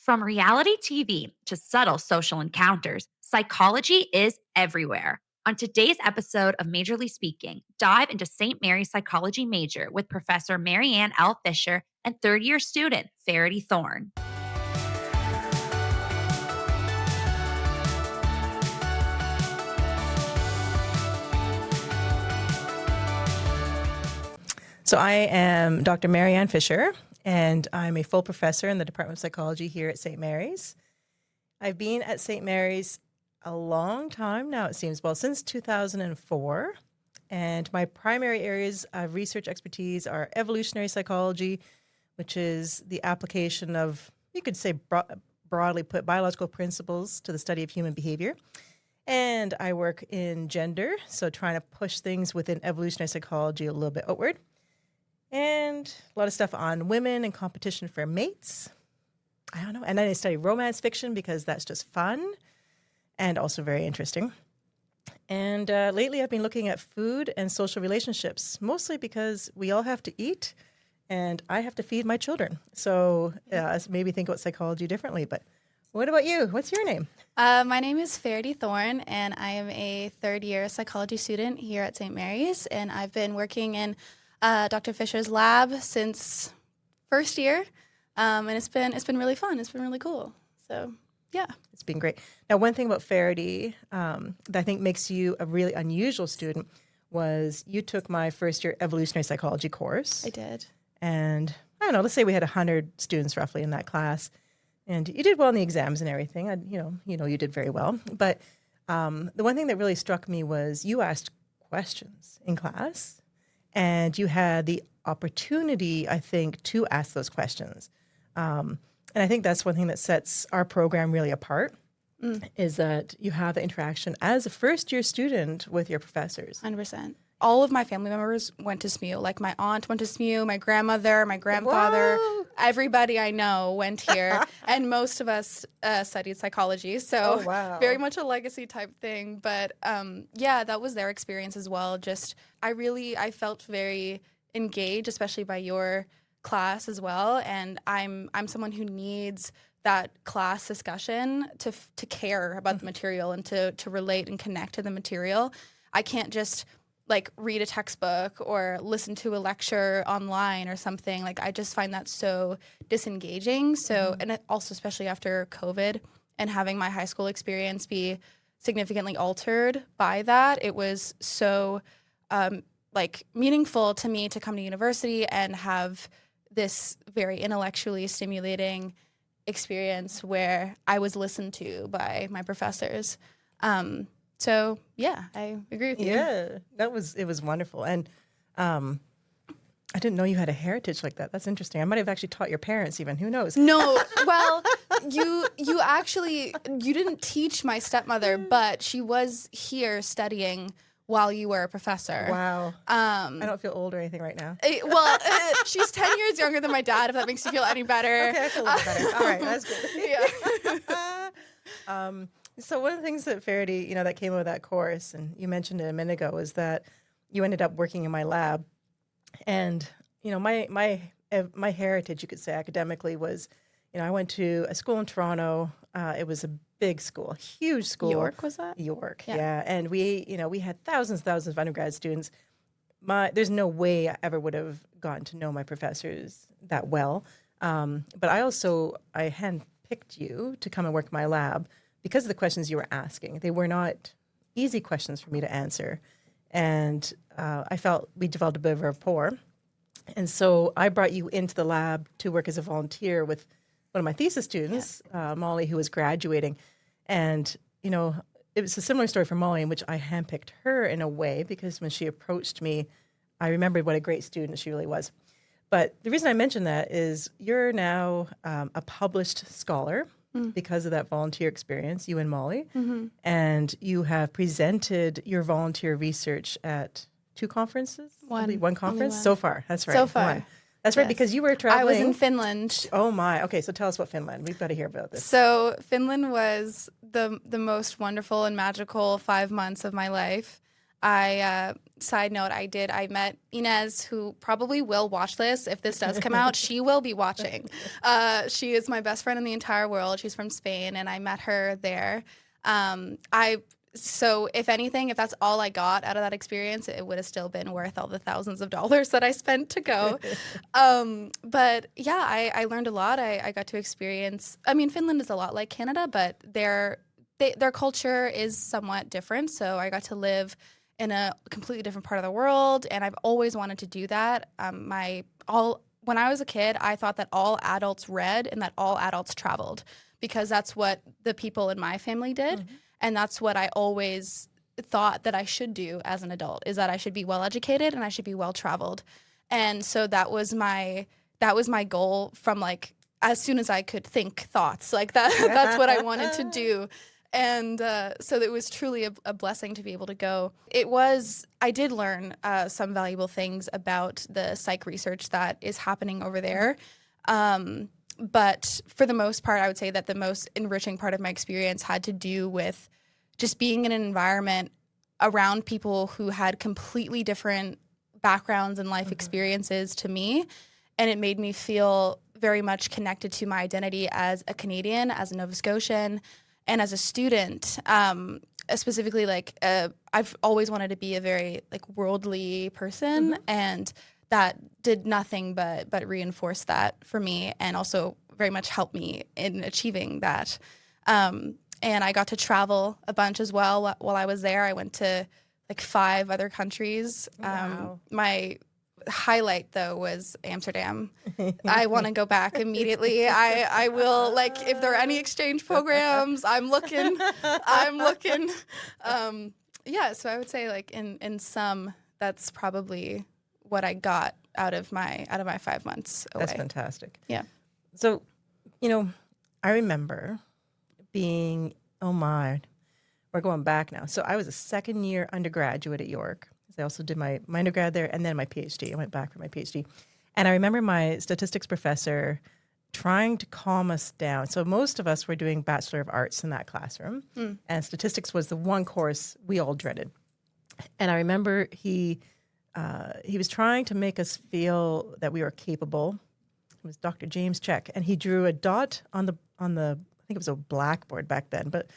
From reality TV to subtle social encounters, psychology is everywhere. On today's episode of Majorly Speaking, dive into St. Mary's psychology major with Professor Maryanne L. and third year student Ferity Thorne. So I am Dr. Maryanne Fisher, and I'm a full professor in the Department of Psychology here at St. Mary's. I've been at St. Mary's a long time now, it seems, well, since 2004. And my primary areas of research expertise are evolutionary psychology, which is the application of, you could say broadly put, biological principles to the study of human behavior. And I work in gender, so trying to push things within evolutionary psychology a little bit outward. And a lot of stuff on women and competition for mates. I don't know. And then I study romance fiction because that's just fun and also very interesting. And lately I've been looking at food and social relationships, mostly because we all have to eat and I have to feed my children. So maybe think about psychology differently. But what about you? What's your name? My name is Ferity Thorne, and I am a third-year psychology student here at St. Mary's. And I've been working in Dr. Fisher's lab since first year, and it's been really fun. It's been really cool. So, yeah. It's been great. Now, one thing about Ferity that I think makes you a really unusual student was you took my first year evolutionary psychology course. I did. And I don't know, let's say we had 100 students roughly in that class, and you did well in the exams and everything. You did very well. But the one thing that really struck me was you asked questions in class. And you had the opportunity, I think, to ask those questions. And I think that's one thing that sets our program really apart, is that you have the interaction as a first-year student with your professors. 100%. All of my family members went to SMU. Like my aunt went to SMU, my grandmother, my grandfather, everybody I know went here. And most of us studied psychology. So very much a legacy type thing. But that was their experience as well. Just I felt very engaged, especially by your class as well. And I'm someone who needs that class discussion to care about the material and to relate and connect to the material. I can't just read a textbook or listen to a lecture online or something. I just find that so disengaging. So, and also especially after COVID and having my high school experience be significantly altered by that, it was so meaningful to me to come to university and have this very intellectually stimulating experience where I was listened to by my professors. So yeah, I agree with you. Yeah, it was wonderful. And I didn't know you had a heritage like that. That's interesting. I might have actually taught your parents even. Who knows? No, well, you didn't teach my stepmother, but she was here studying while you were a professor. Wow. I don't feel old or anything right now. She's 10 years younger than my dad, if that makes you feel any better. Okay, I feel a little better. All right, that's good. Yeah. So one of the things that Ferity, that came out of that course, and you mentioned it a minute ago, is that you ended up working in my lab. And, my heritage, you could say, academically was, I went to a school in Toronto. It was a big school, huge school. York, was that? York, yeah. And we had thousands of undergrad students. There's no way I ever would have gotten to know my professors that well. But I handpicked you to come and work in my lab because of the questions you were asking. They were not easy questions for me to answer. And I felt we developed a bit of a rapport. And so I brought you into the lab to work as a volunteer with one of my thesis students, Molly, who was graduating. And, it was a similar story for Molly in which I handpicked her in a way because when she approached me, I remembered what a great student she really was. But the reason I mention that is you're now a published scholar because of that volunteer experience, you and Molly. Mm-hmm. And you have presented your volunteer research at 2 conferences? One conference? So far, that's right. So far. One. That's right, because you were traveling. I was in Finland. Oh, my. Okay, so tell us about Finland. We've got to hear about this. So Finland was the most wonderful and magical 5 months of my life. Side note, I met Inez, who probably will watch this. If this does come out, she will be watching. She is my best friend in the entire world. She's from Spain, and I met her there. So if anything, if that's all I got out of that experience, it would have still been worth all the thousands of dollars that I spent to go. But yeah, I learned a lot. I got to experience, I mean, Finland is a lot like Canada, but their culture is somewhat different. So I got to live in a completely different part of the world, and I've always wanted to do that. When I was a kid, I thought that all adults read and that all adults traveled, because that's what the people in my family did. Mm-hmm. And that's what I always thought that I should do as an adult, is that I should be well educated and I should be well traveled. And so that was my goal from like as soon as I could think thoughts like that. That's what I wanted to do. And so it was truly a blessing to be able to go. I did learn some valuable things about the psych research that is happening over there. But for the most part, I would say that the most enriching part of my experience had to do with just being in an environment around people who had completely different backgrounds and life experiences to me. And it made me feel very much connected to my identity as a Canadian, as a Nova Scotian, and as a student. Specifically, I've always wanted to be a very worldly person, and that did nothing but reinforce that for me, and also very much helped me in achieving that. And I got to travel a bunch as well while I was there. I went to 5 other countries. Wow. My highlight though was Amsterdam. I want to go back immediately. I will, if there are any exchange programs, I'm looking. Yeah, so I would say in sum, that's probably what I got out of my 5 months away. That's fantastic. Yeah. So, I remember being, we're going back now. So I was a second-year undergraduate at York. I also did my undergrad there and then my PhD. I went back for my PhD. And I remember my statistics professor trying to calm us down. So most of us were doing Bachelor of Arts in that classroom. And statistics was the one course we all dreaded. And I remember he was trying to make us feel that we were capable. It was Dr. James Check. And he drew a dot on the I think it was a blackboard back then, but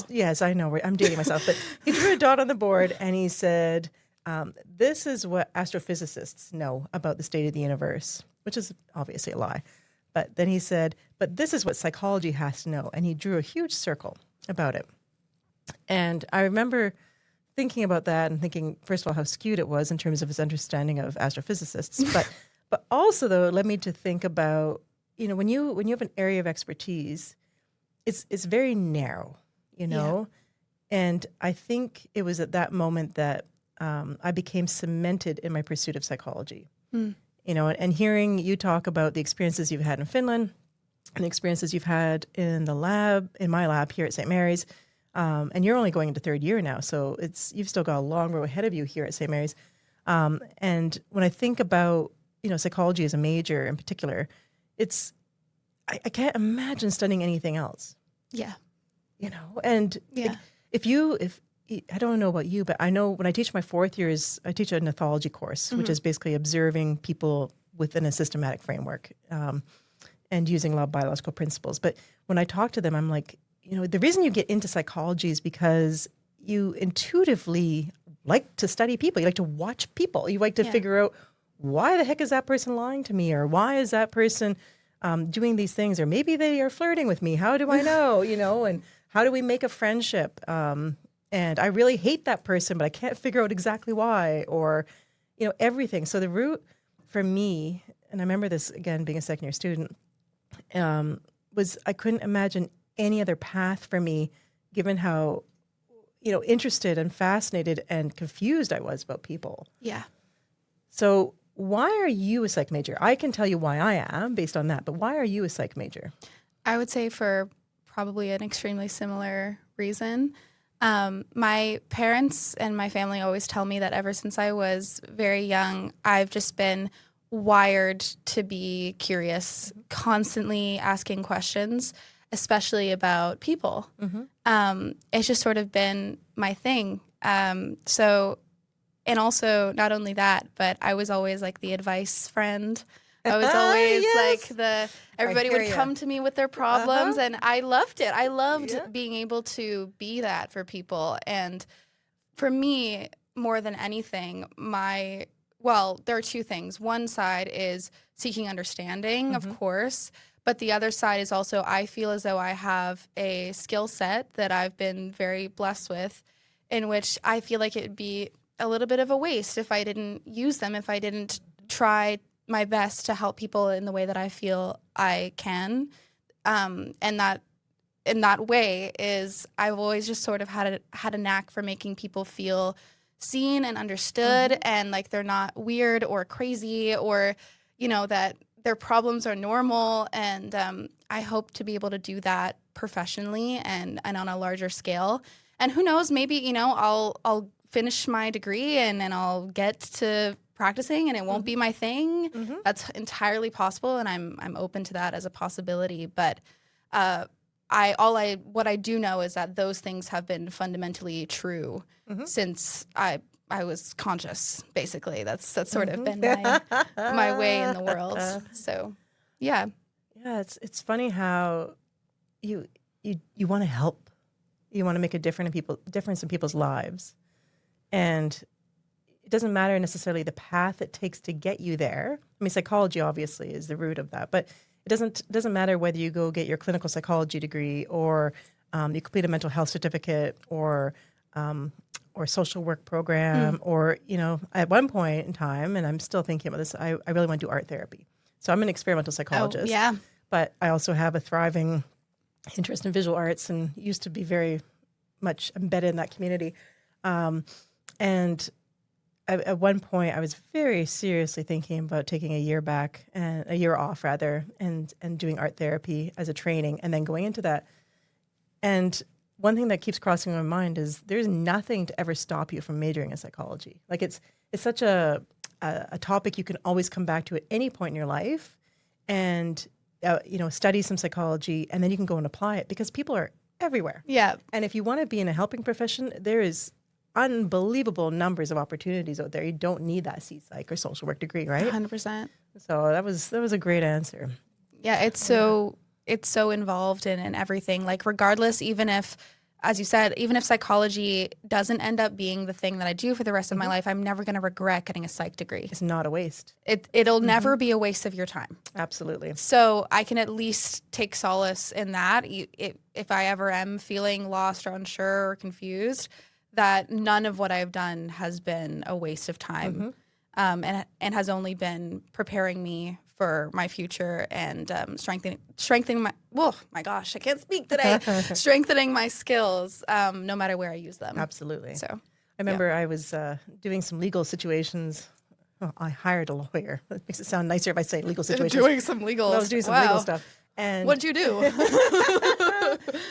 yes, I know, I'm dating myself, but he drew a dot on the board and he said, this is what astrophysicists know about the state of the universe, which is obviously a lie. But then he said, but this is what psychology has to know. And he drew a huge circle about it. And I remember thinking about that and thinking, first of all, how skewed it was in terms of his understanding of astrophysicists. But also, though, it led me to think about, when you have an area of expertise, it's very narrow, Yeah. And I think it was at that moment that I became cemented in my pursuit of psychology. And hearing you talk about the experiences you've had in Finland and the experiences you've had in my lab here at St. Mary's, and you're only going into third year now, so you've still got a long road ahead of you here at St. Mary's. And when I think about, psychology as a major in particular, I can't imagine studying anything else. Yeah. And if I don't know about you, but I know when I teach my 4th years, I teach an ethology course, which is basically observing people within a systematic framework and using a lot of biological principles. But when I talk to them, I'm like, the reason you get into psychology is because you intuitively like to study people. You like to watch people. You like to figure out, why the heck is that person lying to me? Or why is that person doing these things? Or maybe they are flirting with me. How do I know? And how do we make a friendship? And I really hate that person, but I can't figure out exactly why, or, everything. So the route for me, and I remember this again, being a second-year student, was I couldn't imagine any other path for me, given how, interested and fascinated and confused I was about people. Yeah. So why are you a psych major? I can tell you why I am based on that, but why are you a psych major? I would say for probably an extremely similar reason. My parents and my family always tell me that ever since I was very young, I've just been wired to be curious, constantly asking questions, especially about people. It's just sort of been my thing. So, and also not only that, but I was always like the advice friend. I was always Yes. like everybody hear would ya. come to me with their problems, and I loved it. I loved Yeah. being able to be that for people. And for me, more than anything, there are two things. One side is seeking understanding, of course, but the other side is also I feel as though I have a skill set that I've been very blessed with, in which I feel like it'd be a little bit of a waste if I didn't use them, if I didn't try my best to help people in the way that I feel I can. And that in that way is I've always just sort of had a knack for making people feel seen and understood, and like they're not weird or crazy, or that their problems are normal. And I hope to be able to do that professionally and on a larger scale. And who knows, maybe I'll finish my degree and I'll get to practicing and it won't be my thing. That's entirely possible, and I'm open to that as a possibility. But what I do know is that those things have been fundamentally true since I was conscious. Basically, that's sort of been my way in the world. So, yeah, It's funny how you want to help, you want to make a difference in people's lives, and it doesn't matter necessarily the path it takes to get you there. I mean, psychology obviously is the root of that, but it doesn't matter whether you go get your clinical psychology degree or you complete a mental health certificate or social work program or, at one point in time, and I'm still thinking about this, I really want to do art therapy. So I'm an experimental psychologist. Oh, yeah. But I also have a thriving interest in visual arts and used to be very much embedded in that community. And at one point, I was very seriously thinking about taking a year off and doing art therapy as a training and then going into that. And one thing that keeps crossing my mind is there's nothing to ever stop you from majoring in psychology. Like it's such a topic you can always come back to at any point in your life and, study some psychology, and then you can go and apply it because people are everywhere. Yeah. And if you want to be in a helping profession, there is unbelievable numbers of opportunities out there. You don't need that C-Psych or social work degree, right? 100%. So that was a great answer. Yeah, it's so involved in everything. Like regardless, even if, as you said, even if psychology doesn't end up being the thing that I do for the rest of my life, I'm never going to regret getting a psych degree. It's not a waste. It'll never be a waste of your time. Absolutely. So I can at least take solace in that. If I ever am feeling lost or unsure or confused, that none of what I've done has been a waste of time, and has only been preparing me for my future and strengthening my. Whoa, my gosh, I can't speak today. Strengthening my skills, no matter where I use them. Absolutely. So I remember I was doing some legal situations. Oh, I hired a lawyer. That makes it sound nicer if I say legal situations. doing some legal. I was doing some legal stuff. And what'd you do?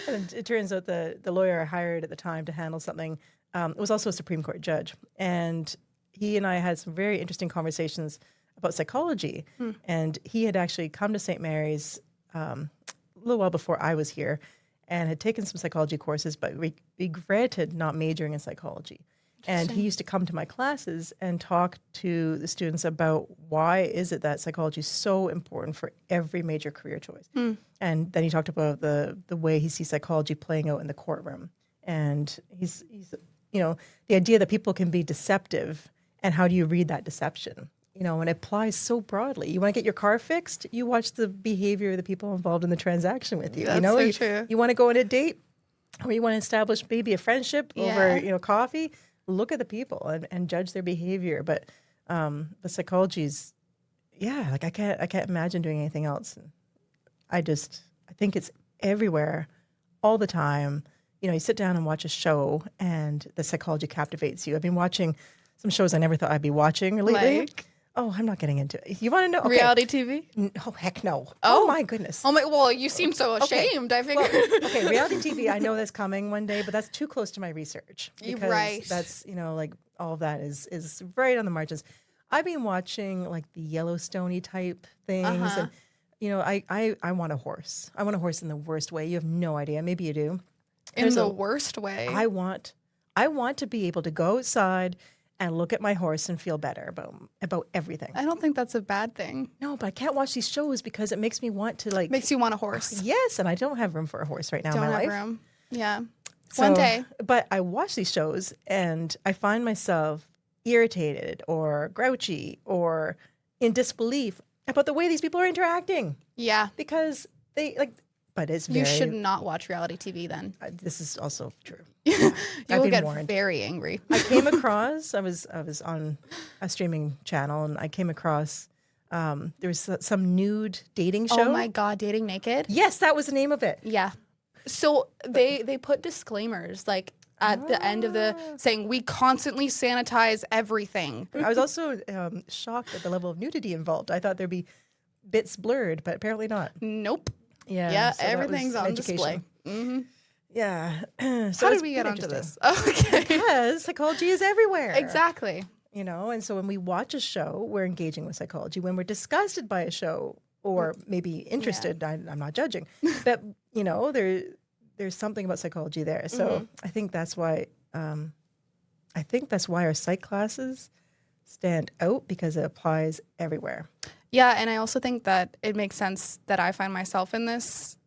And it turns out the lawyer I hired at the time to handle something was also a Supreme Court judge. And he and I had some very interesting conversations about psychology. And he had actually come to St. Mary's a little while before I was here and had taken some psychology courses, but regretted not majoring in psychology. And he used to come to my classes and talk to the students about why is it that psychology is so important for every major career choice. And then he talked about the way he sees psychology playing out in the courtroom. And he's the idea that people can be deceptive and how do you read that deception? And it applies so broadly. You want to get your car fixed, you watch the behavior of the people involved in the transaction with you. That's so true. You want to go on a date or you want to establish maybe a friendship over coffee, look at the people and judge their behavior. But the psychology's, like I can't imagine doing anything else. I think it's everywhere all the time. You sit down and watch a show and the psychology captivates you. I've been watching some shows I never thought I'd be watching lately. Like? Oh, I'm not getting into it. You want to know? Okay. Reality TV? Oh, heck no. Oh, my goodness. Oh my! Well, you seem so ashamed. I figured. Well, reality TV. I know that's coming one day, but that's too close to my research. Because right. That's like all of that is right on the margins. I've been watching like the Yellowstone type things, and I want a horse. I want a horse in the worst way. You have no idea. Maybe you do. In the worst way. I want I want to be able to go outside and look at my horse and feel better about everything. I don't think that's a bad thing. No, but I can't watch these shows because it makes me want to like. Makes you want a horse. Yes, and I don't have room for a horse right now in my life. Don't have room. Yeah. So, One day. But I watch these shows and I find myself irritated or grouchy or in disbelief about the way these people are interacting. Yeah. Because they like, but it's very. You should not watch reality TV then. This is also true. You I've will been get warned. very angry. I came across. I was on a streaming channel, and I came across. There was some nude dating show. Oh my God, Dating Naked? Yes, that was the name of it. Yeah. So they put disclaimers like at the end of the saying we constantly sanitize everything. I was also shocked at the level of nudity involved. I thought there'd be bits blurred, but apparently not. Nope. Yeah. Yeah, so that everything's was on education. display. Mm-hmm. Yeah. So How it's did we get been onto this? interesting. Okay. Because psychology is everywhere. Exactly. You know, and so when we watch a show, we're engaging with psychology. When we're disgusted by a show or maybe interested, I'm not judging, but you know, there's something about psychology there. So I think that's why our psych classes stand out because it applies everywhere. Yeah, and I also think that it makes sense that I find myself in this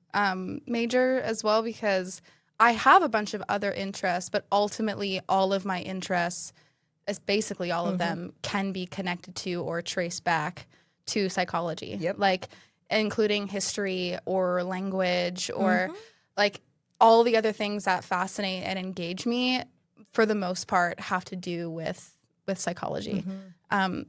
major as well because I have a bunch of other interests, but ultimately all of my interests, as basically all of them, can be connected to or traced back to psychology. Yep. Like including history or language or like all the other things that fascinate and engage me for the most part have to do with psychology.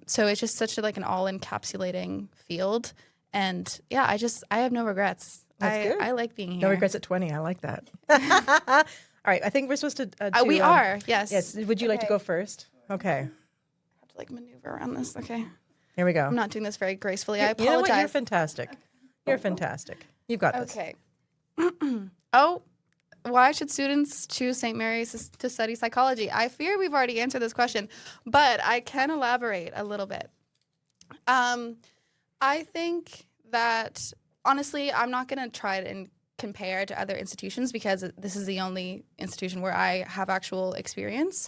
So it's just such like an all encapsulating field. And yeah, I have no regrets. That's good. I like being here. No regrets at 20. I like that. All right. I think we're supposed to. We are. Yes. Yes. Would you like to go first? Okay. I have to like maneuver around this. Okay. Here we go. I'm not doing this very gracefully. I You know what? You're apologize. fantastic. You're fantastic. You've got this. Okay. Oh, why should students choose St. Mary's to study psychology? I fear we've already answered this question, but I can elaborate a little bit. I think that, honestly, I'm not going to try and compare to other institutions because this is the only institution where I have actual experience.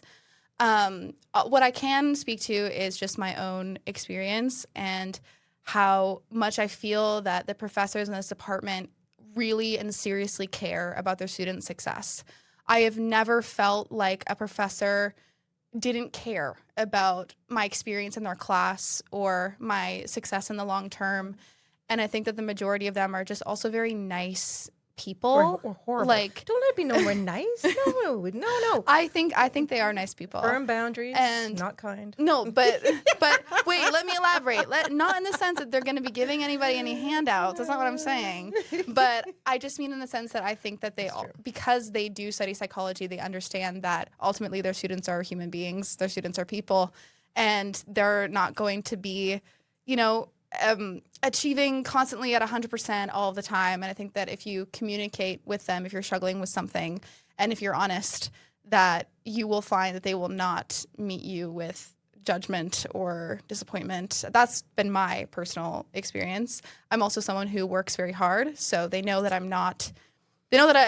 What I can speak to is just my own experience and how much I feel that the professors in this department really and seriously care about their students' success. I have never felt like a professor didn't care about my experience in their class or my success in the long term. And I think that the majority of them are just also very nice people. Or horrible. Like, don't let it be no more nice. No. I think they are nice people. Firm boundaries And- not kind. No, but wait, let me elaborate. Not in the sense that they're going to be giving anybody any handouts. That's not what I'm saying. But I just mean in the sense that I think that they all, because they do study psychology, they understand that ultimately their students are human beings, their students are people, and they're not going to be, achieving constantly at 100% all of the time. And I think that if you communicate with them, if you're struggling with something, and if you're honest, that you will find that they will not meet you with judgment or disappointment. That's been my personal experience. I'm also someone who works very hard, so they know that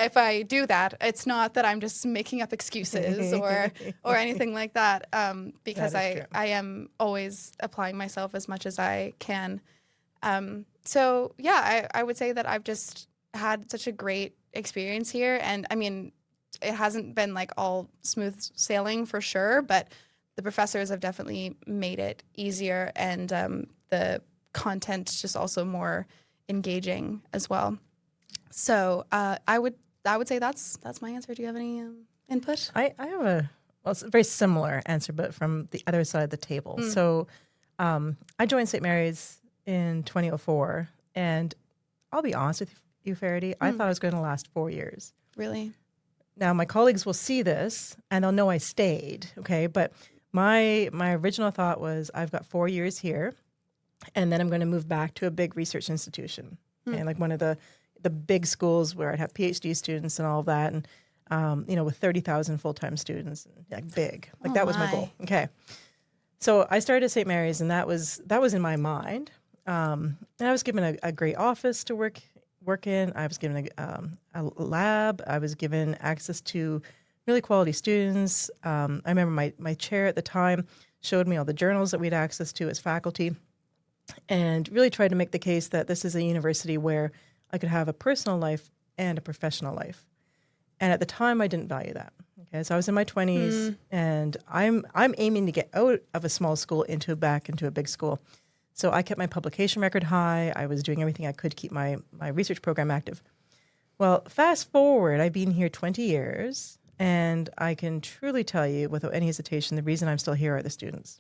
if I do that, it's not that I'm just making up excuses or anything like that, because I am always applying myself as much as I can. So yeah, I would say that I've just had such a great experience here. And I mean, it hasn't been like all smooth sailing for sure, but the professors have definitely made it easier, and the content's just also more engaging as well. So I would say that's my answer. Do you have any input? I have it's a very similar answer, but from the other side of the table. So I joined St. Mary's in 2004, and I'll be honest with you, Ferity, I thought I was going to last 4 years. Really? Now, my colleagues will see this, and they'll know I stayed, okay? But my original thought was I've got 4 years here, and then I'm going to move back to a big research institution, okay? Like one of the big schools where I'd have PhD students and all of that, and with 30,000 full-time students, like big. Like that was my goal. Okay. So I started at St. Mary's, and that was in my mind. And I was given a great office to work in. I was given a lab. I was given access to really quality students. I remember my chair at the time showed me all the journals that we had access to as faculty, and really tried to make the case that this is a university where I could have a personal life and a professional life. And at the time, I didn't value that. Okay, so I was in my 20s, and I'm aiming to get out of a small school back into a big school. So I kept my publication record high. I was doing everything I could to keep my research program active. Well, fast forward, I've been here 20 years, and I can truly tell you without any hesitation, the reason I'm still here are the students.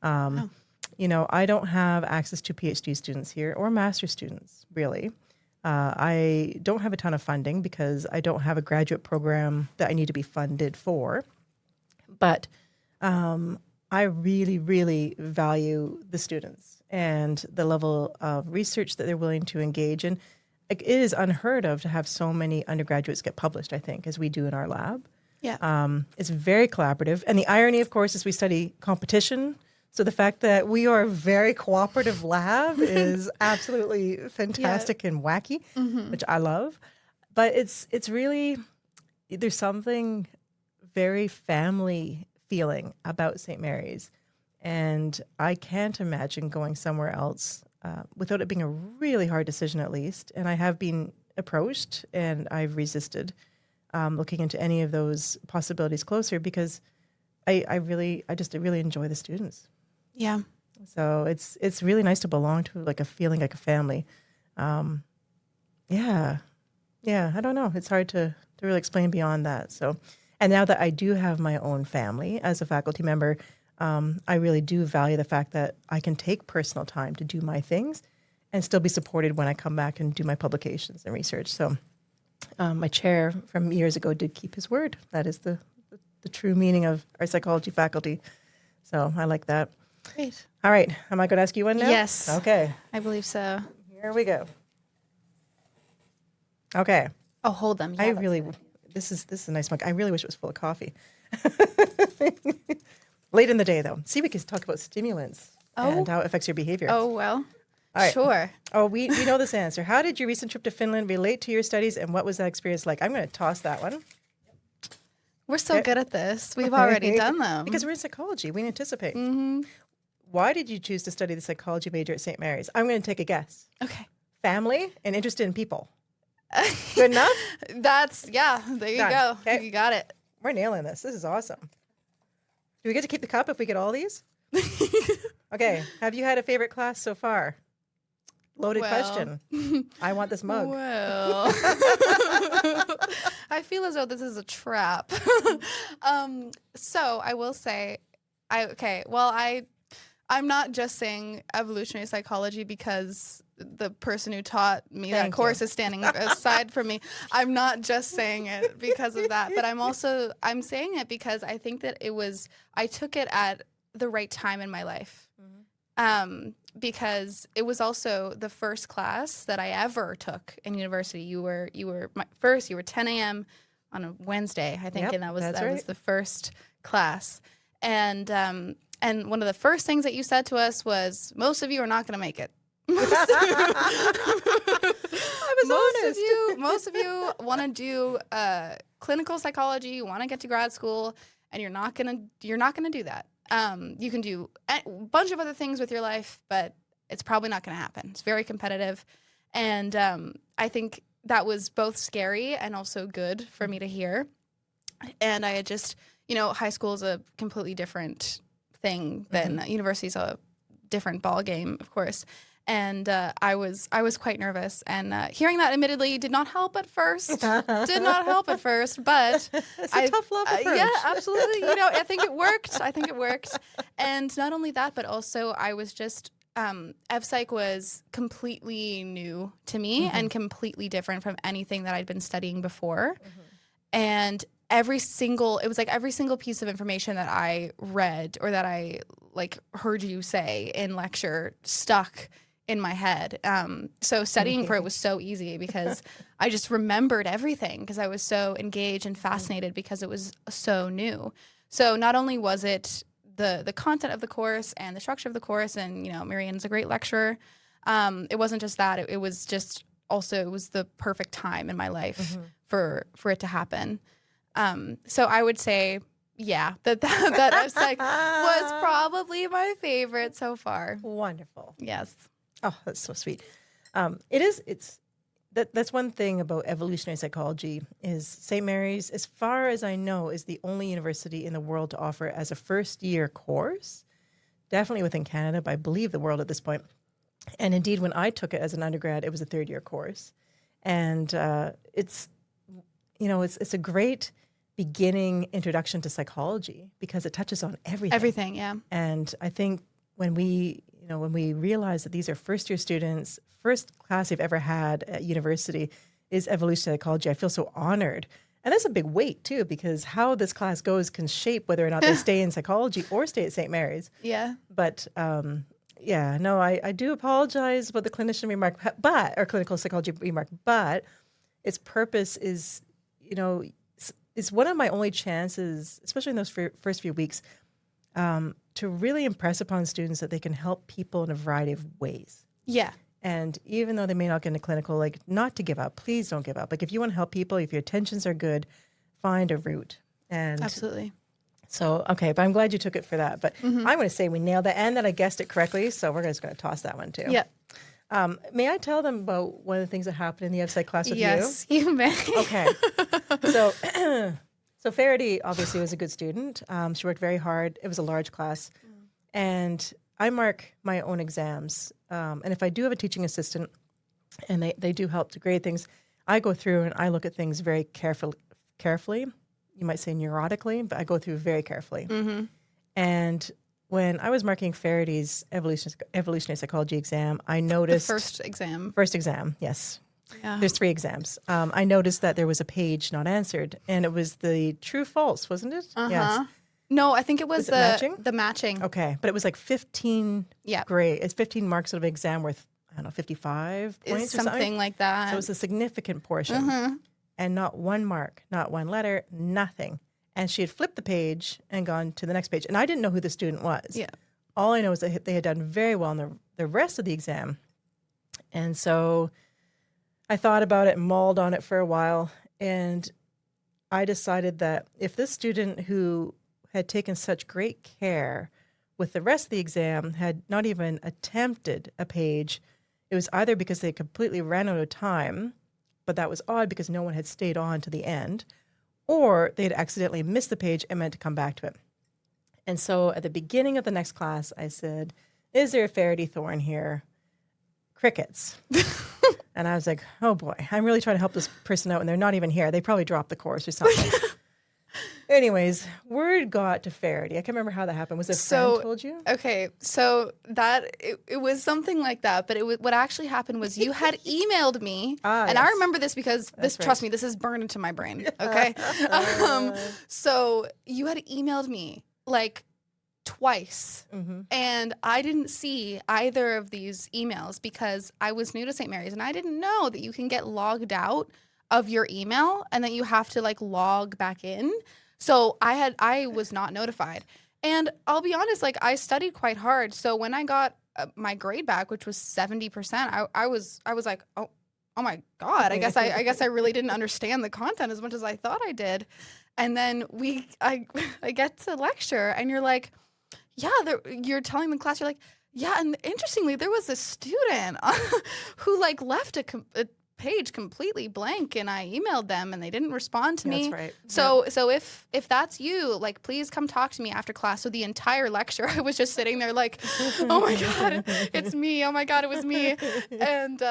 You know, I don't have access to PhD students here or master students, really. I don't have a ton of funding because I don't have a graduate program that I need to be funded for. But I really, really value the students and the level of research that they're willing to engage in. It is unheard of to have so many undergraduates get published, I think, as we do in our lab. Yeah. It's very collaborative. And the irony, of course, is we study competition. So the fact that we are a very cooperative lab is absolutely fantastic and wacky, which I love. But it's really, there's something very family feeling about St. Mary's. And I can't imagine going somewhere else without it being a really hard decision, at least. And I have been approached, and I've resisted looking into any of those possibilities closer because I just really enjoy the students. Yeah. So it's really nice to belong to like a feeling like a family. Yeah. I don't know. It's hard to really explain beyond that. So, and now that I do have my own family as a faculty member, I really do value the fact that I can take personal time to do my things and still be supported when I come back and do my publications and research. So my chair from years ago did keep his word. That is the true meaning of our psychology faculty. So I like that. Great. All right. Am I going to ask you one now? Yes. Okay. I believe so. Here we go. Okay. Oh, hold them. Yeah, This is a nice mug. I really wish it was full of coffee. Late in the day, though. See, we can talk about stimulants and how it affects your behavior. Oh, well. All right. Sure. Oh, we know this answer. How did your recent trip to Finland relate to your studies, and what was that experience like? I'm going to toss that one. We're so good at this. We've already done them. Because we're in psychology. We anticipate. Mm-hmm. Why did you choose to study the psychology major at St. Mary's? I'm going to take a guess. Okay. Family and interested in people. Good enough? There you go. Okay. You got it. We're nailing this. This is awesome. Do we get to keep the cup if we get all these? Okay. Have you had a favorite class so far? Loaded question. I want this mug. Well, I feel as though this is a trap. So I will say, I'm not just saying evolutionary psychology because the person who taught me that course is standing aside from me. I'm not just saying it because of that, but I'm saying it because I think that I took it at the right time in my life. Because it was also the first class that I ever took in university. You were my first. You were 10 a.m. on a Wednesday, I think, Yep, and that was right. the first class. And one of the first things that you said to us was, "Most of you are not going to make it." Most of you want to do clinical psychology. You want to get to grad school, and you're not gonna do that. You can do a bunch of other things with your life, but it's probably not going to happen. It's very competitive. And I think that was both scary and also good for me to hear. And I had just, high school is a completely different thing than university's a different ball game, of course. And I was quite nervous. And hearing that admittedly did not help at first. But It's a tough love approach. Yeah, absolutely. I think it worked. And not only that, but also I was just, EvPsych was completely new to me and completely different from anything that I'd been studying before. And every single piece of information that I read or that I heard you say in lecture stuck in my head. So studying for it was so easy because I just remembered everything because I was so engaged and fascinated because it was so new. So not only was it the content of the course and the structure of the course, and Maryanne's a great lecturer. It wasn't just that; it was just also it was the perfect time in my life for it to happen. So I would say, yeah, that psych was probably my favorite so far. Wonderful. Yes. Oh, that's so sweet. That's one thing about evolutionary psychology is St. Mary's, as far as I know, is the only university in the world to offer it as a first-year course, definitely within Canada, but I believe the world at this point. And indeed, when I took it as an undergrad, it was a third-year course. And it's a great beginning introduction to psychology because it touches on everything. Everything, yeah. And I think when we realize that these are first-year students, first class they've ever had at university is evolutionary psychology, I feel so honored. And that's a big weight, too, because how this class goes can shape whether or not they stay in psychology or stay at St. Mary's. Yeah. But, I do apologize about the clinician remark, or clinical psychology remark, but its purpose is, it's one of my only chances, especially in those first few weeks, to really impress upon students that they can help people in a variety of ways. Yeah. And even though they may not get into clinical, like, not to give up. Please don't give up. Like, if you want to help people, if your intentions are good, find a route. And absolutely. So, okay, but I'm glad you took it for that. But I'm going to say we nailed that and that I guessed it correctly. So we're just going to toss that one too. Yeah. May I tell them about one of the things that happened in the outside class with you? Yes, you may. Okay. So, so Ferity obviously was a good student. She worked very hard. It was a large class. And I mark my own exams. And if I do have a teaching assistant and they do help to grade things, I go through and I look at things very carefully. You might say neurotically, but I go through very carefully. Mm-hmm. And when I was marking Ferity's evolutionary psychology exam, I noticed... The first exam. First exam, yes. Yeah. There's 3 exams. I noticed that there was a page not answered, and it was the true-false, wasn't it? Uh-huh. Yes. No, I think it was the matching. Okay, but it was like 15 grade. It's 15 marks of an exam worth, I don't know, 55 points or something like that. So it was a significant portion. And not one mark, not one letter, nothing. And she had flipped the page and gone to the next page. And I didn't know who the student was. Yeah. All I know is that they had done very well in the rest of the exam. And so I thought about it and mulled on it for a while. And I decided that if this student who had taken such great care with the rest of the exam had not even attempted a page, it was either because they completely ran out of time, but that was odd because no one had stayed on to the end, or they had accidentally missed the page and meant to come back to it. And so at the beginning of the next class, I said, is there a Ferity Thorne here? Crickets. And I was like, oh boy, I'm really trying to help this person out and they're not even here. They probably dropped the course or something. Anyways, word got to Ferity. I can't remember how that happened. Was it a friend told you? Okay, so it was something like that, but what actually happened was you had emailed me, and yes. I remember this because trust me, this is burned into my brain. Okay, so you had emailed me like twice, and I didn't see either of these emails because I was new to St. Mary's, and I didn't know that you can get logged out of your email and that you have to like log back in. So I was not notified. And I'll be honest, like I studied quite hard. So when I got my grade back, which was 70%, I was like, oh my God, I guess I really didn't understand the content as much as I thought I did. And then I get to lecture and you're like, yeah, you're telling the class, you're like, yeah. And interestingly, there was a student who like left a page completely blank, and I emailed them and they didn't respond to me. That's right. So if that's you, like please come talk to me after class. So the entire lecture I was just sitting there like, oh my God, it's me. Oh my God, it was me. And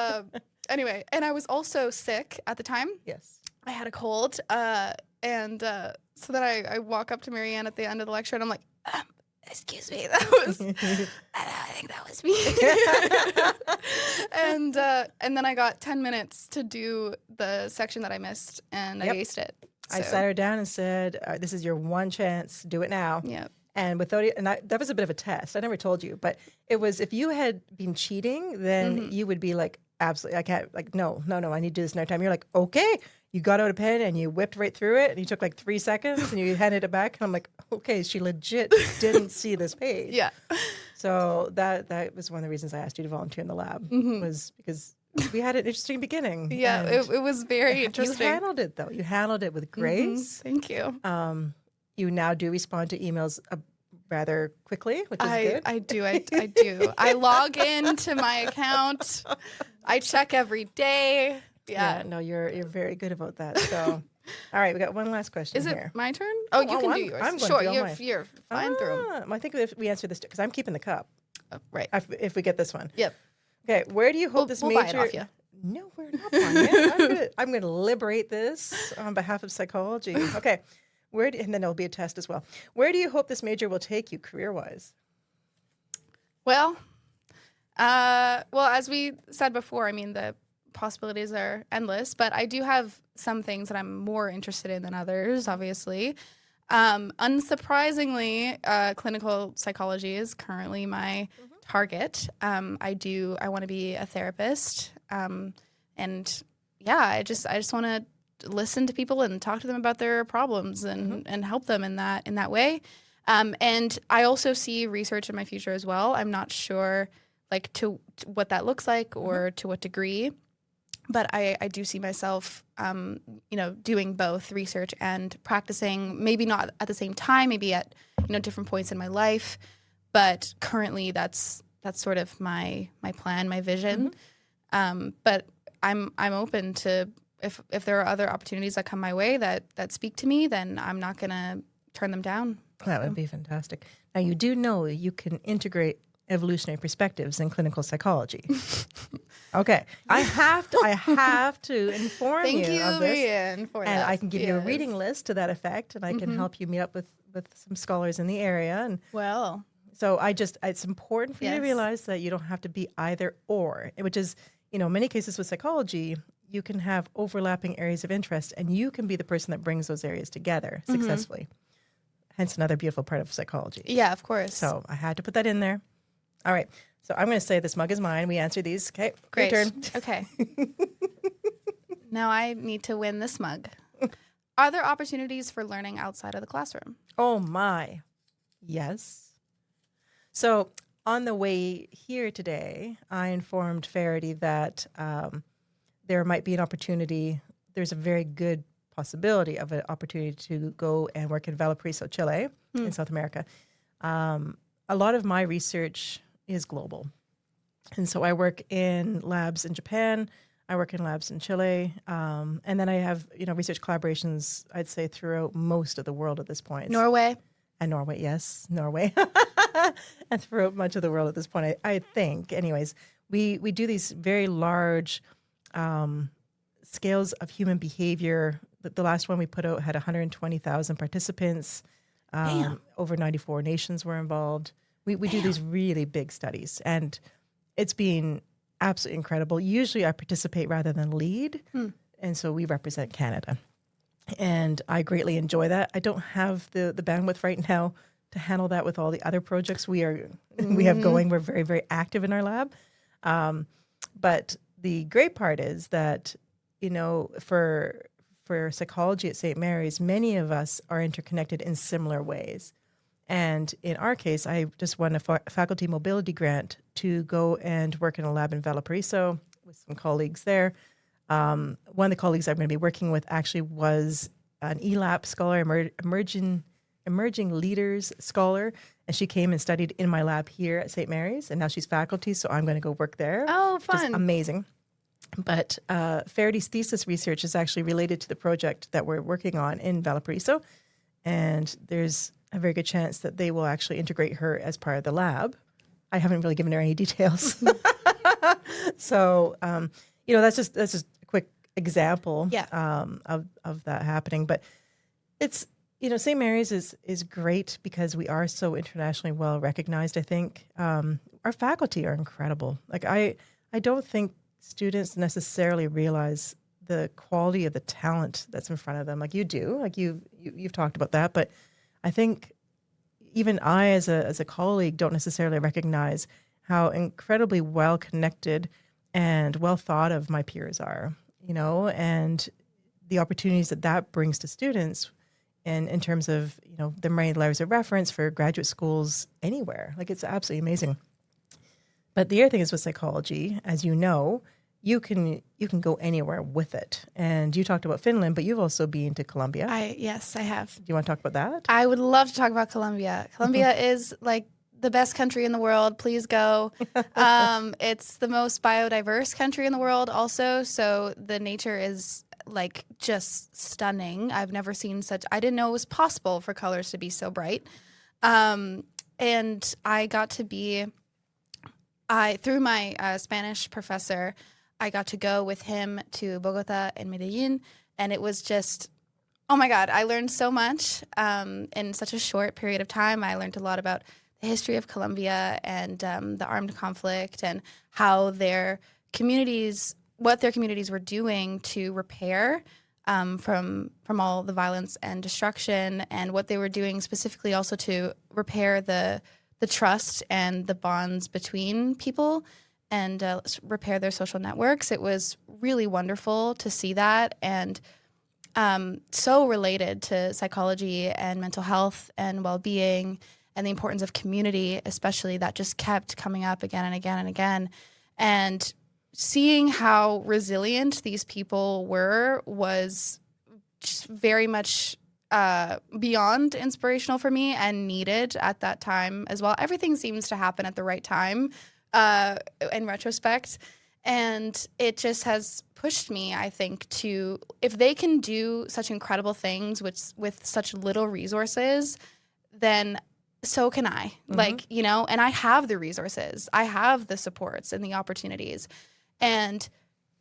anyway, and I was also sick at the time. Yes. I had a cold. So then I walk up to Maryanne at the end of the lecture and I'm like, excuse me, I think that was me. And then I got 10 minutes to do the section that I missed, and I aced it. So. I sat her down and said, this is your one chance, do it now. Yeah. And without it, that was a bit of a test. I never told you, but it was, if you had been cheating, then you would be like, absolutely, I can't, like, no, I need to do this another time. You're like, okay. You got out a pen and you whipped right through it, and you took like 3 seconds and you handed it back. And I'm like, okay, she legit didn't see this page. Yeah. So that was one of the reasons I asked you to volunteer in the lab, was because we had an interesting beginning. Yeah, and it was very interesting. You handled it, though. You handled it with grace. Thank you. You now do respond to emails rather quickly, which is good. I do. I do. I log into my account. I check every day. Yeah. No, you're very good about that. So, all right, we got one last question Is it here. my turn? Oh, you can do yours. I'm going sure, to do mine. you're flying through 'em. Well, I think if we answer this, because I'm keeping the cup. Oh, right. If we get this one. Yep. Okay, where do you hope this we'll major? buy it off you. No, we're not buying it. I'm going to liberate this on behalf of psychology. Okay, and then it'll be a test as well. Where do you hope this major will take you career-wise? Well, as we said before, I mean, the possibilities are endless, but I do have some things that I'm more interested in than others, obviously. Unsurprisingly, clinical psychology is currently my target. I want to be a therapist. And yeah, I just want to listen to people and talk to them about their problems and help them in that way. And I also see research in my future as well. I'm not sure like to what that looks like or to what degree, but I do see myself, doing both research and practicing, maybe not at the same time, maybe at, different points in my life. But currently that's sort of my plan, my vision. But I'm open to if there are other opportunities that come my way that speak to me, then I'm not going to turn them down. That would be fantastic. Now, you do know you can integrate evolutionary perspectives in clinical psychology. Okay. I have to inform Thank you of this. Maryanne, for that. And I can give you a reading list to that effect, and I can help you meet up with some scholars in the area. And well, so it's important for you to realize that you don't have to be either or, which is, many cases with psychology, you can have overlapping areas of interest, and you can be the person that brings those areas together successfully. Hence another beautiful part of psychology. Yeah, of course. So I had to put that in there. All right. So I'm going to say this mug is mine. We answer these. Okay. Great. Your turn. Okay. Now I need to win this mug. Are there opportunities for learning outside of the classroom? Oh, my. Yes. So on the way here today, I informed Ferity that there might be an opportunity. There's a very good possibility of an opportunity to go and work in Valparaiso, Chile, in South America. A lot of my research is global. And so I work in labs in Japan, I work in labs in Chile, and then I have, research collaborations, I'd say, throughout most of the world at this point. Norway? And Norway, yes, Norway. And throughout much of the world at this point, I think. Anyways, we do these very large scales of human behavior. The last one we put out had 120,000 participants. Over 94 nations were involved. We do these really big studies, and it's been absolutely incredible. Usually I participate rather than lead, and so we represent Canada. And I greatly enjoy that. I don't have the bandwidth right now to handle that with all the other projects we have going. We're very, very active in our lab. But the great part is that, for psychology at St. Mary's, many of us are interconnected in similar ways. And in our case, I just won a faculty mobility grant to go and work in a lab in Valparaiso with some colleagues there. One of the colleagues I'm going to be working with actually was an ELAP scholar, emerging leaders scholar, and she came and studied in my lab here at St. Mary's, and now she's faculty, so I'm going to go work there. Oh, fun. Just amazing. But Ferity's thesis research is actually related to the project that we're working on in Valparaiso, and there's a very good chance that they will actually integrate her as part of the lab. I haven't really given her any details. So, that's just a quick example of that happening. But it's, St. Mary's is great because we are so internationally well recognized, I think. Our faculty are incredible. Like, I don't think students necessarily realize the quality of the talent that's in front of them. Like you do, like you've talked about that, but I think even I, as a colleague, don't necessarily recognize how incredibly well connected and well thought of my peers are, and the opportunities that brings to students, and in terms of the many layers of reference for graduate schools anywhere. Like, it's absolutely amazing. But the other thing is with psychology, as you know, you can go anywhere with it. And you talked about Finland, but you've also been to Colombia. Yes, I have. Do you want to talk about that? I would love to talk about Colombia. Colombia is like the best country in the world. Please go. It's the most biodiverse country in the world also. So the nature is like just stunning. I've never seen such, I didn't know it was possible for colors to be so bright. And I got to be, through my Spanish professor, I got to go with him to Bogota and Medellin. And it was just, oh my God, I learned so much in such a short period of time. I learned a lot about the history of Colombia and the armed conflict and how their communities, what their communities were doing to repair from all the violence and destruction, and what they were doing specifically also to repair the trust and the bonds between people and repair their social networks. It was really wonderful to see that, and so related to psychology and mental health and well-being and the importance of community, especially, that just kept coming up again and again and again. And seeing how resilient these people were was just very much beyond inspirational for me and needed at that time as well. Everything seems to happen at the right time in retrospect. And it just has pushed me, I think, to, if they can do such incredible things with such little resources, then so can I. Mm-hmm. Like, you know, and I have the resources. I have the supports and the opportunities. And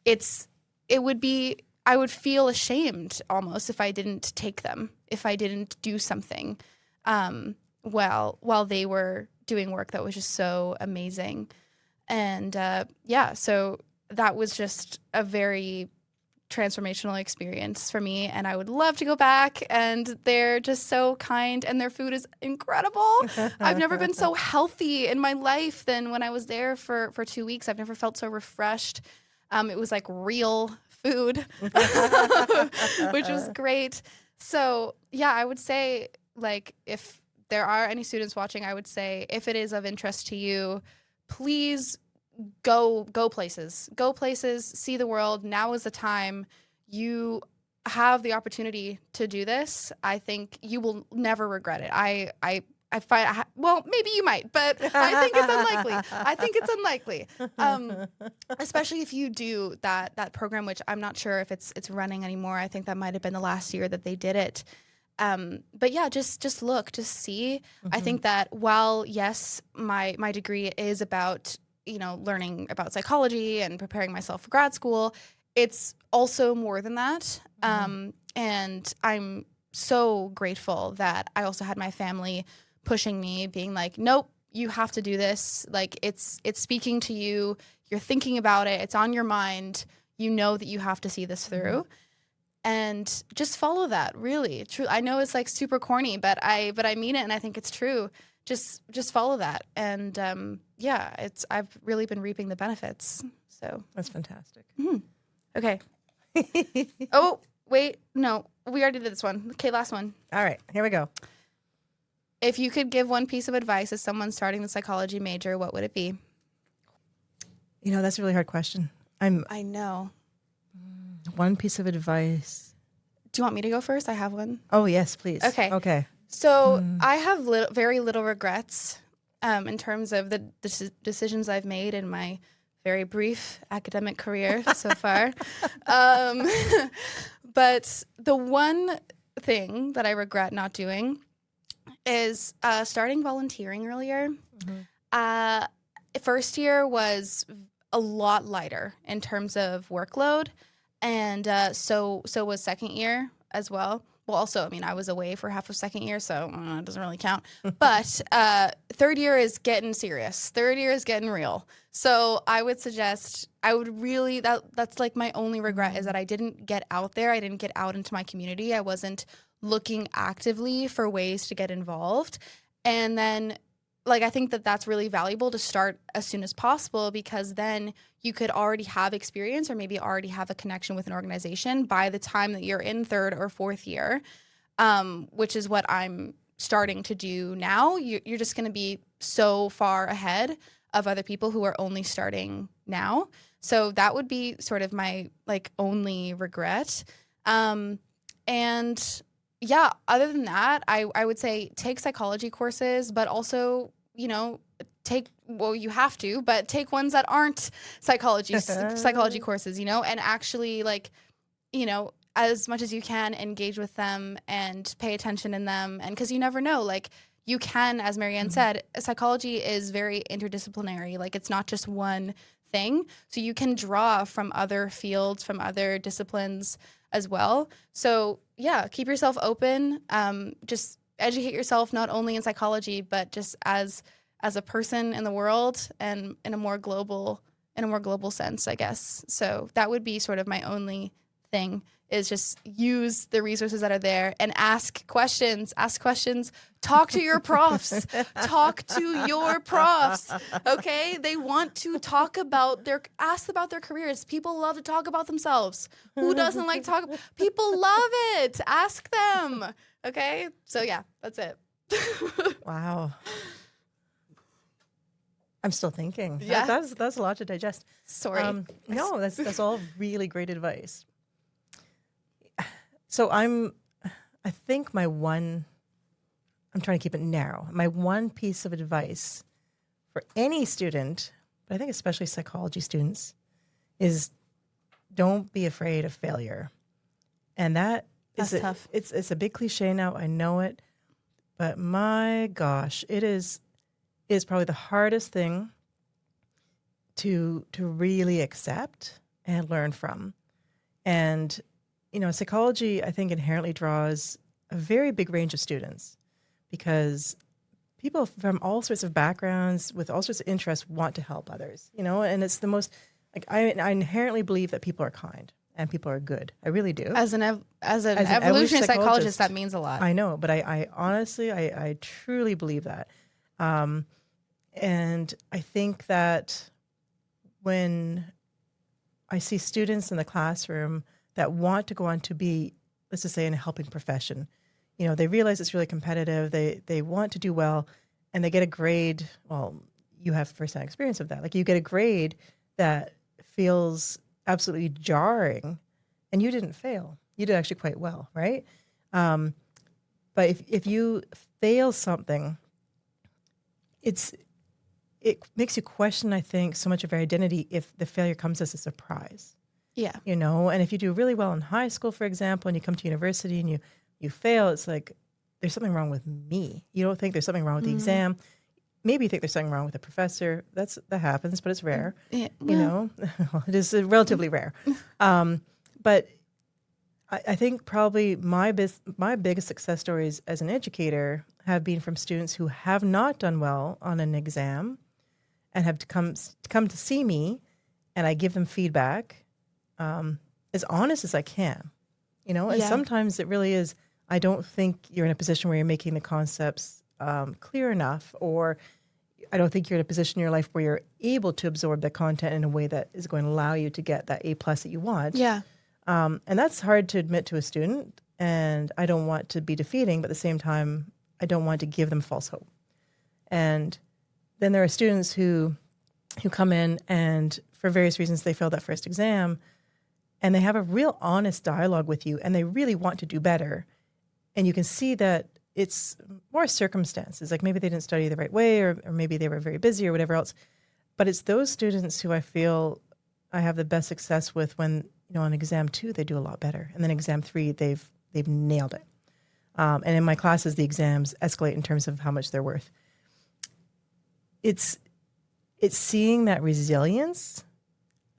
I would feel ashamed almost if I didn't take them, if I didn't do something while they were doing work that was just so amazing. And so that was just a very transformational experience for me, and I would love to go back. And they're just so kind, and their food is incredible. I've never been so healthy in my life than when I was there for 2 weeks. I've never felt so refreshed. It was like real food, which was great. So yeah, I would say, like, if there are any students watching, I would say, if it is of interest to you, please go places, see the world. Now is the time. You have the opportunity to do this. I think you will never regret it. I find, well, maybe you might, but I think it's unlikely. Especially if you do that program, which I'm not sure if it's running anymore. I think that might have been the last year that they did it. But yeah, just look, just see. Mm-hmm. I think that while, yes, my degree is about, you know, learning about psychology and preparing myself for grad school, it's also more than that. Mm-hmm. And I'm so grateful that I also had my family pushing me, being like, nope, you have to do this. Like, it's speaking to you. You're thinking about it. It's on your mind. You know that you have to see this through. Mm-hmm. And just follow that, really. True. I know it's like super corny, but I mean it, and I think it's true. Just follow that. And I've really been reaping the benefits. So that's fantastic. Mm-hmm. Okay. Oh, wait, no, we already did this one. Okay, last one. All right, here we go. If you could give one piece of advice as someone starting the psychology major, what would it be? You know, that's a really hard question. I know. One piece of advice. Do you want me to go first? I have one. Oh, yes, please. Okay. So I have very little regrets in terms of the decisions I've made in my very brief academic career so far. But the one thing that I regret not doing is starting volunteering earlier. Mm-hmm. First year was a lot lighter in terms of workload, and so was second year as well. Well, also, I mean, I was away for half of second year, so it doesn't really count. But third year is getting serious. Third year is getting real. So I would suggest, that's like my only regret, is that I didn't get out there. I didn't get out into my community. I wasn't looking actively for ways to get involved. And then, like, I think that that's really valuable to start as soon as possible, because then you could already have experience or maybe already have a connection with an organization by the time that you're in third or fourth year, which is what I'm starting to do now. You're just going to be so far ahead of other people who are only starting now. So that would be sort of my like only regret. And yeah, other than that, I would say take psychology courses, but also, you have to, but take ones that aren't psychology courses, and actually like, as much as you can engage with them and pay attention in them. And because you never know, like you can, as Maryanne said, psychology is very interdisciplinary. Like it's not just one thing. So you can draw from other fields, from other disciplines as well. So yeah, keep yourself open. Just educate yourself not only in psychology, but just as a person in the world and in a more global sense, I guess. So that would be sort of my only thing, is just use the resources that are there and ask questions. Talk to your profs. Okay? They want to ask about their careers. People love to talk about themselves. Who doesn't like talk? People love it. Ask them. Okay? So yeah, that's it. Wow. I'm still thinking. Yeah. That's a lot to digest. Sorry. No, that's all really great advice. So I'm trying to keep it narrow. My one piece of advice for any student, but I think especially psychology students, is don't be afraid of failure. And that's tough. It's a big cliche now. I know it, but my gosh, it is probably the hardest thing to really accept and learn from. And psychology, I think, inherently draws a very big range of students, because people from all sorts of backgrounds with all sorts of interests want to help others, and it's the most, like, I inherently believe that people are kind and people are good. I really do. As an evolutionary psychologist, that means a lot. I know, but I honestly, I truly believe that. And I think that when I see students in the classroom that want to go on to be, let's just say, in a helping profession, they realize it's really competitive. They want to do well, and they get a grade. Well, you have firsthand experience of that. Like, you get a grade that feels absolutely jarring, and you didn't fail. You did actually quite well, right? But if you fail something, it makes you question, I think, so much of your identity if the failure comes as a surprise. Yeah. And if you do really well in high school, for example, and you come to university and you fail, it's like, there's something wrong with me. You don't think there's something wrong with the exam. Maybe you think there's something wrong with the professor. That happens, but it's rare. Yeah, well. It is relatively rare. But I think probably my biggest success stories as an educator have been from students who have not done well on an exam and have come to see me, and I give them feedback as honest as I can. And sometimes it really is, I don't think you're in a position where you're making the concepts clear enough, or I don't think you're in a position in your life where you're able to absorb the content in a way that is going to allow you to get that A+ that you want. Yeah. And that's hard to admit to a student, and I don't want to be defeating, but at the same time, I don't want to give them false hope. And then there are students who come in and for various reasons they failed that first exam, and they have a real honest dialogue with you, and they really want to do better. And you can see that it's more circumstances, like maybe they didn't study the right way, or maybe they were very busy or whatever else. But it's those students who I feel I have the best success with when, on exam 2, they do a lot better. And then exam 3, they've nailed it. And in my classes, the exams escalate in terms of how much they're worth. It's seeing that resilience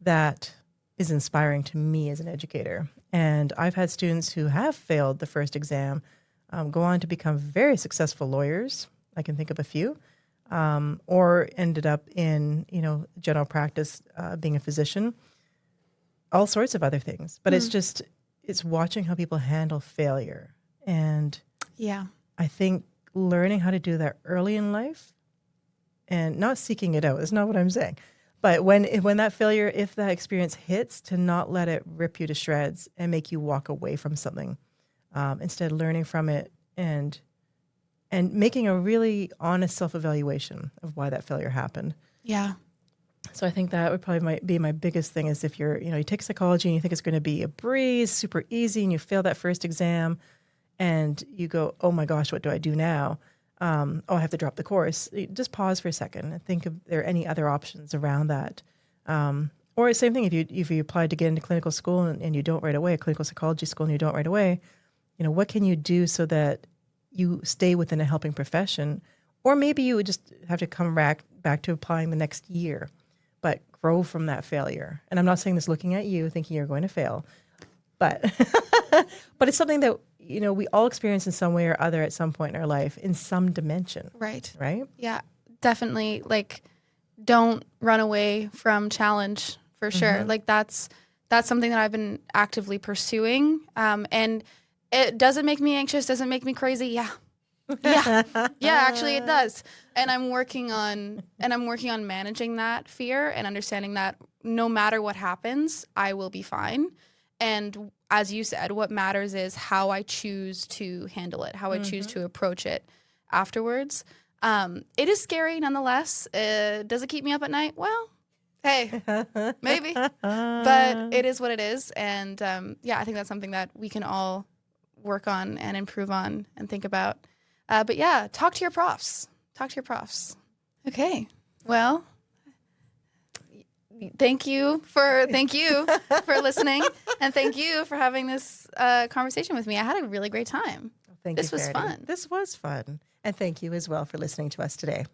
that is inspiring to me as an educator. And I've had students who have failed the first exam go on to become very successful lawyers. I can think of a few. Or ended up in, general practice, being a physician, all sorts of other things. But it's watching how people handle failure. And yeah, I think learning how to do that early in life and not seeking it out is not what I'm saying. But when that failure, if that experience hits, to not let it rip you to shreds and make you walk away from something, instead learning from it and making a really honest self-evaluation of why that failure happened. Yeah. So I think that would probably might be my biggest thing is if you take psychology and you think it's going to be a breeze, super easy, and you fail that first exam and you go, oh my gosh, what do I do now? I have to drop the course. Just pause for a second and think if there are any other options around that. Or same thing, if you applied to get into clinical school and you don't right away, a clinical psychology school and you don't right away, what can you do so that you stay within a helping profession? Or maybe you would just have to come back to applying the next year, but grow from that failure. And I'm not saying this looking at you, thinking you're going to fail, but but it's something that we all experience in some way or other at some point in our life in some dimension. Right. Right? Yeah, definitely. Like, don't run away from challenge for sure. Like that's something that I've been actively pursuing. And it doesn't make me anxious, doesn't make me crazy. Yeah. Yeah. Yeah, actually it does. And I'm working on managing that fear and understanding that no matter what happens, I will be fine. And as you said, what matters is how I choose to handle it, how I choose to approach it afterwards. It is scary nonetheless. Does it keep me up at night? Well, hey, maybe. But it is what it is. And I think that's something that we can all work on and improve on and think about. But yeah, talk to your profs. Talk to your profs. Okay. Well, thank you for listening, and thank you for having this conversation with me. I had a really great time. Thank you, Ferity. This was fun. And thank you as well for listening to us today.